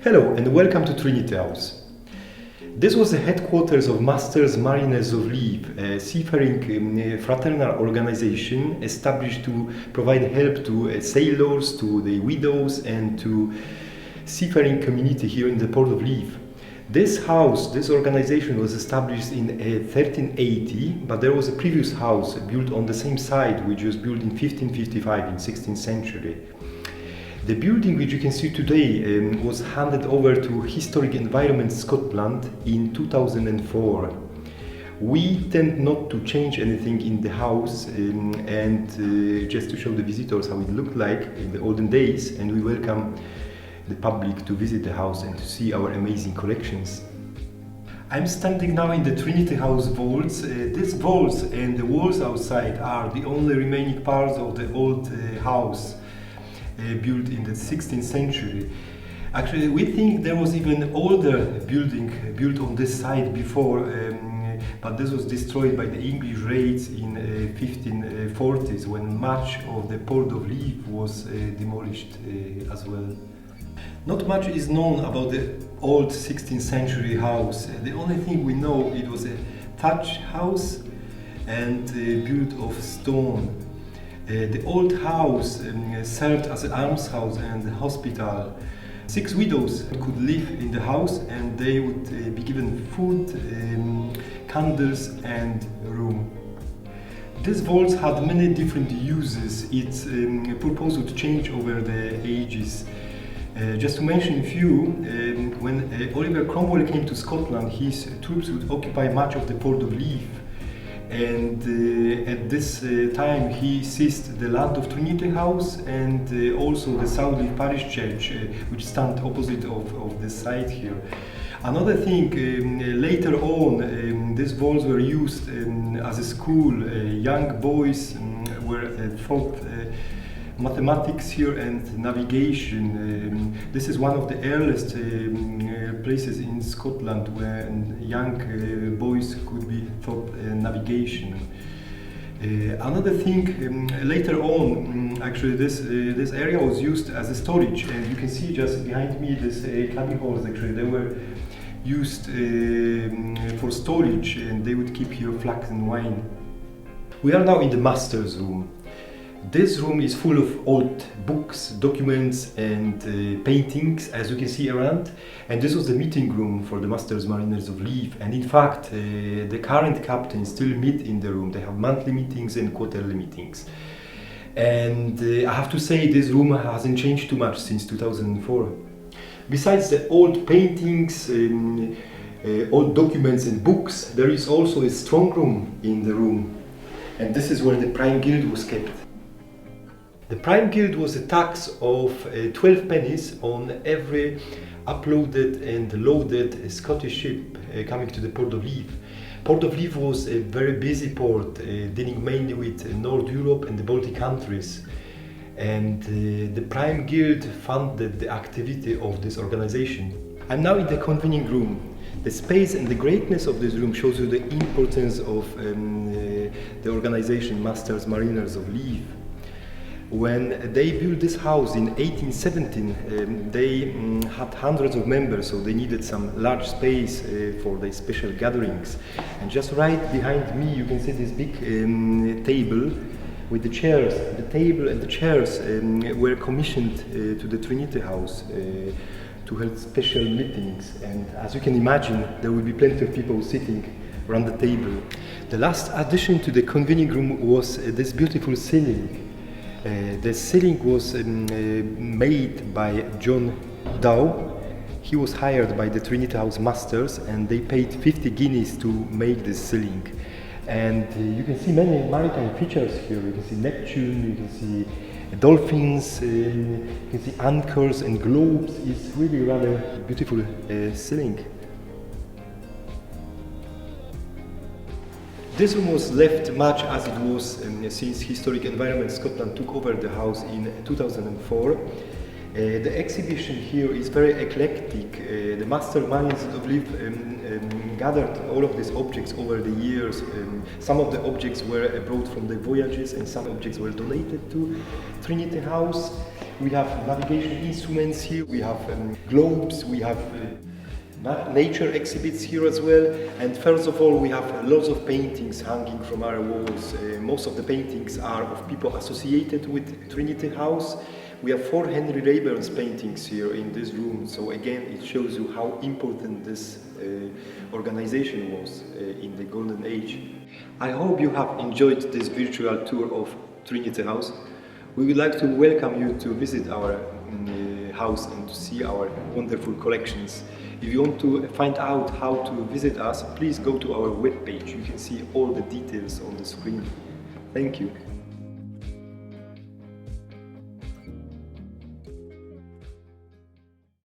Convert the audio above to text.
Hello and welcome to Trinity House. This was the headquarters of Masters Mariners of Leith, a seafaring fraternal organization established to provide help to sailors, to the widows and to seafaring community here in the port of Leith. This house, this organization was established in 1380, but there was a previous house built on the same site which was built in 1555 in 16th century. The building which you can see today was handed over to Historic Environment Scotland in 2004. We tend not to change anything in the house and just to show the visitors how it looked like in the olden days, and we welcome the public to visit the house and to see our amazing collections. I'm standing now in the Trinity House vaults. These vaults and the walls outside are the only remaining parts of the old house. Built in the 16th century. Actually, we think there was even older building built on this site before, but this was destroyed by the English raids in 1540s when much of the port of Leith was demolished as well. Not much is known about the old 16th century house. The only thing we know, it was a thatch house and built of stone. The old house served as an almshouse and a hospital. 6 widows could live in the house and they would be given food, candles and room. These vaults had many different uses. Its purpose would change over the ages. Just to mention a few, when Oliver Cromwell came to Scotland, his troops would occupy much of the port of Leith. And at this time he seized the land of Trinity House and also the South Leith Parish Church, which stand opposite of the site here. Another thing, later on these vaults were used as a school. Young boys were taught mathematics here and navigation. This is one of the earliest places in Scotland where young boys could be taught navigation. Another thing, later on, actually this area was used as a storage, and you can see just behind me this cubby holes. Actually, they were used for storage, and they would keep here flax and wine. We are now in the master's room. This room is full of old books, documents and paintings, as you can see around. And this was the meeting room for the Masters Mariners of Leith. And in fact, the current captains still meet in the room. They have monthly meetings and quarterly meetings. And I have to say, this room hasn't changed too much since 2004. Besides the old paintings, old documents and books, there is also a strong room in the room. And this is where the Prime Guild was kept. The Prime Guild was a tax of 12 pennies on every uploaded and loaded Scottish ship coming to the port of Leith. Port of Leith was a very busy port, dealing mainly with North Europe and the Baltic countries. And the Prime Guild funded the activity of this organization. I'm now in the convening room. The space and the greatness of this room shows you the importance of the organization Masters Mariners of Leith. When they built this house in 1817, they had hundreds of members, so they needed some large space for their special gatherings. And just right behind me you can see this big table with the chairs. The table and the chairs were commissioned to the Trinity House to hold special meetings. And as you can imagine, there will be plenty of people sitting around the table. The last addition to the convening room was this beautiful ceiling. The ceiling was made by John Dow. He was hired by the Trinity House Masters and they paid 50 guineas to make this ceiling. And you can see many maritime features here. You can see Neptune, you can see dolphins, you can see anchors and globes. It's really rather beautiful ceiling. This room was left much as it was since Historic Environment Scotland took over the house in 2004. The exhibition here is very eclectic. The Master Mariners of Leith gathered all of these objects over the years. Some of the objects were brought from the voyages and some objects were donated to Trinity House. We have navigation instruments here, we have globes, we have nature exhibits here as well, and first of all we have lots of paintings hanging from our walls. Most of the paintings are of people associated with Trinity House. We have 4 Henry Rayburn's paintings here in this room, so again it shows you how important this organization was in the Golden Age. I hope you have enjoyed this virtual tour of Trinity House. We would like to welcome you to visit our house and to see our wonderful collections. If you want to find out how to visit us, please go to our webpage. You can see all the details on the screen. Thank you.